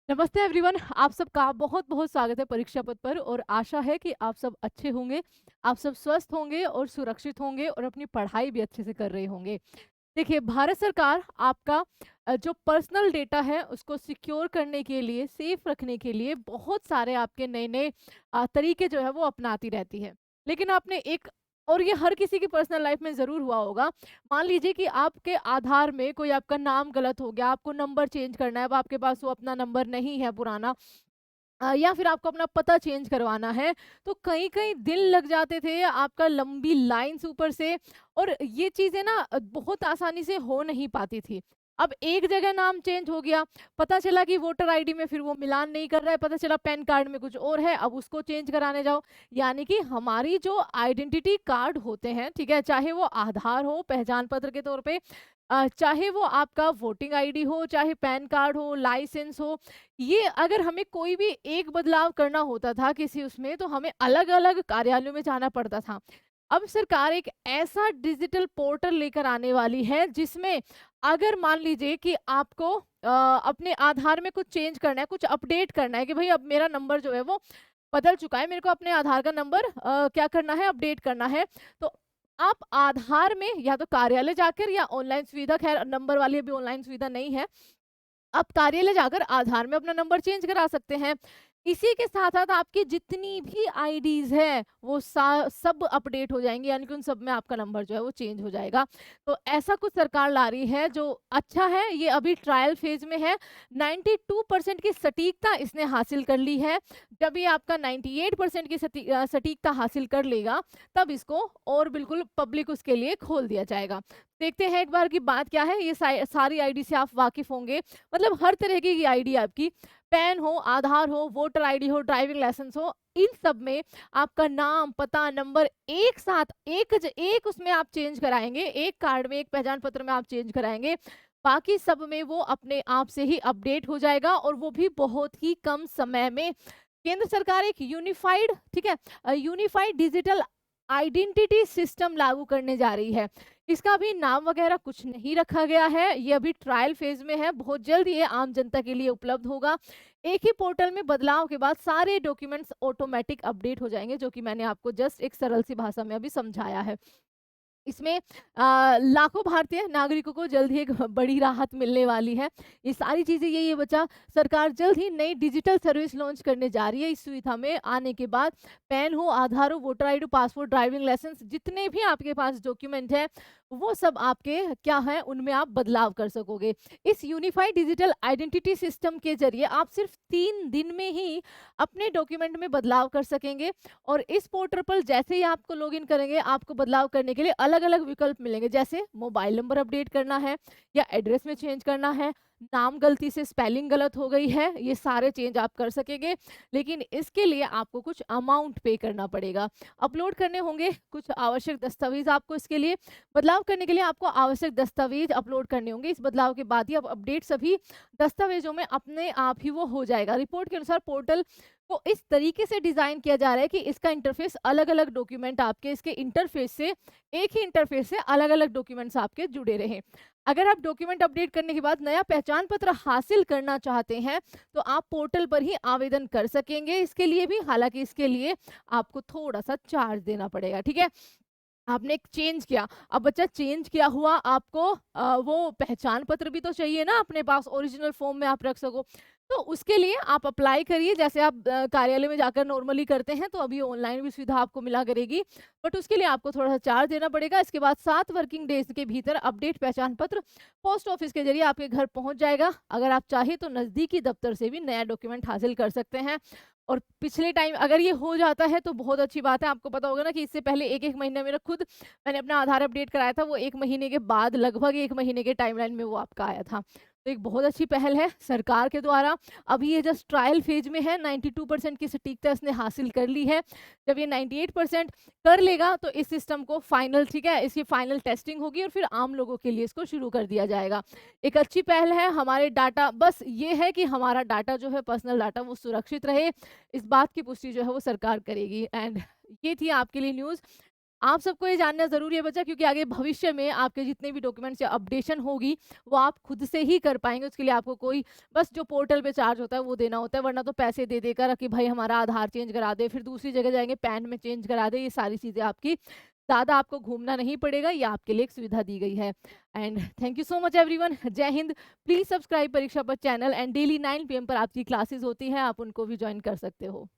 नमस्ते एवरीवन। आप सबका बहुत बहुत स्वागत है परीक्षा पथ पर और आशा है कि आप सब अच्छे होंगे, आप सब स्वस्थ होंगे और सुरक्षित होंगे और अपनी पढ़ाई भी अच्छे से कर रहे होंगे। देखिए, भारत सरकार आपका जो पर्सनल डेटा है उसको सिक्योर करने के लिए, सेफ रखने के लिए बहुत सारे आपके नए-नए तरीके जो है वो अपनाती रहती है। लेकिन आपने एक और ये हर किसी की पर्सनल लाइफ में ज़रूर हुआ होगा। मान लीजिए कि आपके आधार में कोई आपका नाम गलत हो गया, आपको नंबर चेंज करना है, अब आपके पास वो अपना नंबर नहीं है पुराना, या फिर आपको अपना पता चेंज करवाना है, तो कई-कई दिन लग जाते थे, आपका लंबी लाइन्स ऊपर से। और ये चीज़ें ना बहुत आसानी से हो नहीं पाती थी। अब एक जगह नाम चेंज हो गया, पता चला कि वोटर आईडी में फिर वो मिलान नहीं कर रहा है, पता चला पैन कार्ड में कुछ और है, अब उसको चेंज कराने जाओ। यानी कि हमारी जो आइडेंटिटी कार्ड होते हैं, ठीक है? चाहे वो आधार हो, पहचान पत्र के तौर पे, चाहे वो आपका वोटिंग आईडी हो, चाहे पैन कार्ड हो, लाइसेंस हो, ये अगर हमें कोई भी एक बदलाव करना होता था किसी उसमें, तो हमें अलग-अलग कार्यालयों में जाना पड़ता था। अब सरकार एक ऐसा डिजिटल पोर्टल लेकर आने वाली है जिसमें अगर मान लीजिए कि आपको अपने आधार में कुछ चेंज करना है, कुछ अपडेट करना है कि भई अब मेरा नंबर जो है वो बदल चुका है, मेरे को अपने आधार का नंबर क्या करना है, अपडेट करना है। तो आप आधार में या तो कार्यालय जाकर या ऑनलाइन सुविधा, ख़ैर नंबर वाली अभी ऑनलाइन सुविधा नहीं है। आप कार्यालय जाकर आधार में अपना नंबर चेंज करा सकते हैं। इसी के साथ-साथ आपकी जितनी भी आईडीज़ हैं, वो सब अपडेट हो जाएँगी, यानी कि उन सब में आपका नंबर जो है वो चेंज हो जाएगा। तो ऐसा कुछ सरकार ला रही है जो अच्छा है, ये अभी ट्रायल फ़ेज़ में है। 92% की सटीकता इसने हासिल कर ली है। जब ये आपका 98% की सटीकता हासिल कर लेगा, तब इसको और बिल्कुल पब्लिक उसके लिए खोल दिया जाएगा। देखते हैं एक बार की बात क्या है, ये सारी आईडी से आप वाकिफ़ होंगे। मतलब हर तरीके की आईडी आपकी, पैन हो, आधार हो, वोटर आईडी हो, ड्राइविंग लाइसेंस हो, इन सब में आपका नाम, पता, नंबर एक साथ एक उसमें आप चेंज कराएँगे, एक कार्ड में, एक पहचान पत्र में आप चेंज कराएँगे। बाकी सब में वो अपने आप से ही अपडेट हो जाएगा और वो भी बहुत ही कम समय में। केंद्र सरकार एक यूनिफाइड, ठीक है, यूनिफाइड डिजिटल आइडेंटिटी सिस्टम लागू करने जा रही है। इसका अभी नाम वगैरह कुछ नहीं रखा गया है, ये अभी ट्रायल फेज़ में है, बहुत जल्द ये आम जनता के लिए उपलब्ध होगा। एक ही पोर्टल में बदलाव के बाद सारे डॉक्यूमेंट्स ऑटोमैटिक अपडेट हो जाएँगे, जो कि मैंने आपको जस्ट एक सरल सी भाषा में अभी समझाया है। इसमें लाखों भारतीय नागरिकों को जल्द ही एक बड़ी राहत मिलने वाली है। ये सारी चीज़ें ये बचा, सरकार जल्द ही नई डिजिटल सर्विस लॉन्च करने जा रही है। इस सुविधा में आने के बाद पैन हो, आधार हो, voter ID, passport, driving licence, जितने भी आपके पास डॉक्यूमेंट हैं, वो सब आपके क्या हैं, उनमें आप बदलाव कर सकोगे। इस यूनिफाइड डिजिटल आइडेंटिटी सिस्टम के ज़रिए आप सिर्फ 3 दिन में ही अपने डॉक्यूमेंट में बदलाव कर सकेंगे। और इस पोर्टल पर जैसे ही आपको लॉगिन करेंगे, आपको बदलाव करने के लिए अलग-अलग विकल्प मिलेंगे। जैसे मोबाइल नंबर अपडेट करना है या एड्रेस में चेंज करना है, नाम गलती से स्पेलिंग गलत हो गई है, ये सारे चेंज आप कर सकेंगे। लेकिन इसके लिए आपको कुछ अमाउंट पे करना पड़ेगा। अपलोड करने होंगे कुछ आवश्यक दस्तावेज़ आपको इसके लिए। बदलाव करने के लिए आपको आवश्यक दस्तावेज़ अपलोड करने होंगे। इस बदलाव के बाद ही अब अपडेट सभी दस्तावेज़ों में अपने आप ही वो हो जाएगा। रिपोर्ट के अनुसार पोर्टल को इस तरीके से डिज़ाइन किया जा रहा है कि इसका इंटरफ़ेस अलग-अलग डॉक्यूमेंट आपके इसके इंटरफ़ेस से, एक ही इंटरफ़ेस से अलग-अलग डॉक्यूमेंट्स आपके जुड़े रहें। अगर आप डॉक्यूमेंट अपडेट करने के बाद नया पहचान पत्र हासिल करना चाहते हैं, तो आप पोर्टल पर ही आवेदन कर सकेंगे इसके लिए भी। हालाँकि इसके लिए आपको थोड़ा-सा चार्ज देना पड़ेगा, ठीक है? आपने एक चेंज किया, अब बच्चा चेंज किया हुआ आपको वो पहचान पत्र भी तो चाहिए ना अपने पास, ओरिजिनल फॉर्म में आप रख सको। तो उसके लिए आप अप्लाई करिए जैसे आप कार्यालय में जाकर नॉर्मली करते हैं, तो अभी ऑनलाइन भी सुविधा आपको मिला करेगी। बट उसके लिए आपको थोड़ा-सा चार्ज देना पड़ेगा। इसके बाद 7 वर्किंग डेज़ के भीतर अपडेट पहचान पत्र पोस्ट ऑफिस के ज़रिए आपके घर पहुँच जाएगा। अगर आप चाहें तो नज़दीकी दफ्तर से भी नया डॉक्यूमेंट हासिल कर सकते हैं। और पिछले टाइम अगर ये हो जाता है तो बहुत अच्छी बात है। आपको पता होगा ना कि इससे पहले 1-1 महीना मेरा खुद, मैंने अपना आधार अपडेट कराया था, वो 1 महीने के बाद, लगभग 1 महीने के टाइमलाइन में वो आपका आया था। तो एक बहुत अच्छी पहल है सरकार के द्वारा। अभी ये जस्ट ट्रायल फेज़ में है, 92% की सटीकता इसने हासिल कर ली है। जब ये 98% कर लेगा तो इस सिस्टम को फाइनल, ठीक है, इसकी फाइनल टेस्टिंग होगी और फिर आम लोगों के लिए इसको शुरू कर दिया जाएगा। एक अच्छी पहल है, हमारे डाटा, बस ये है कि हमारा डाटा जो है, पर्सनल डाटा, वो सुरक्षित रहे। इस बात की पुष्टि जो है वो सरकार करेगी। एंड ये थी आपके लिए न्यूज़। आप सबको ये जानना ज़रूरी है बच्चा, क्योंकि आगे भविष्य में आपके जितने भी डॉक्यूमेंट्स या अपडेशन होगी, वो आप खुद से ही कर पाएँगे। उसके लिए आपको कोई बस जो पोर्टल पे चार्ज होता है वो देना होता है, वरना तो पैसे दे देकर कि भाई हमारा आधार चेंज करा दे, फिर दूसरी जगह जाएँगे पैन में चेंज करा दे, ये सारी चीज़ें आपकी ज़्यादा आपको घूमना नहीं पड़ेगा, ये आपके लिए एक सुविधा दी गई है। And thank you so much everyone. जय हिंद। प्लीज़ सब्सक्राइब परीक्षा पर चैनल, एंड डेली 9 पीएम पर आपकी क्लासेस होती हैं, आप उनको भी जॉइन कर सकते हो।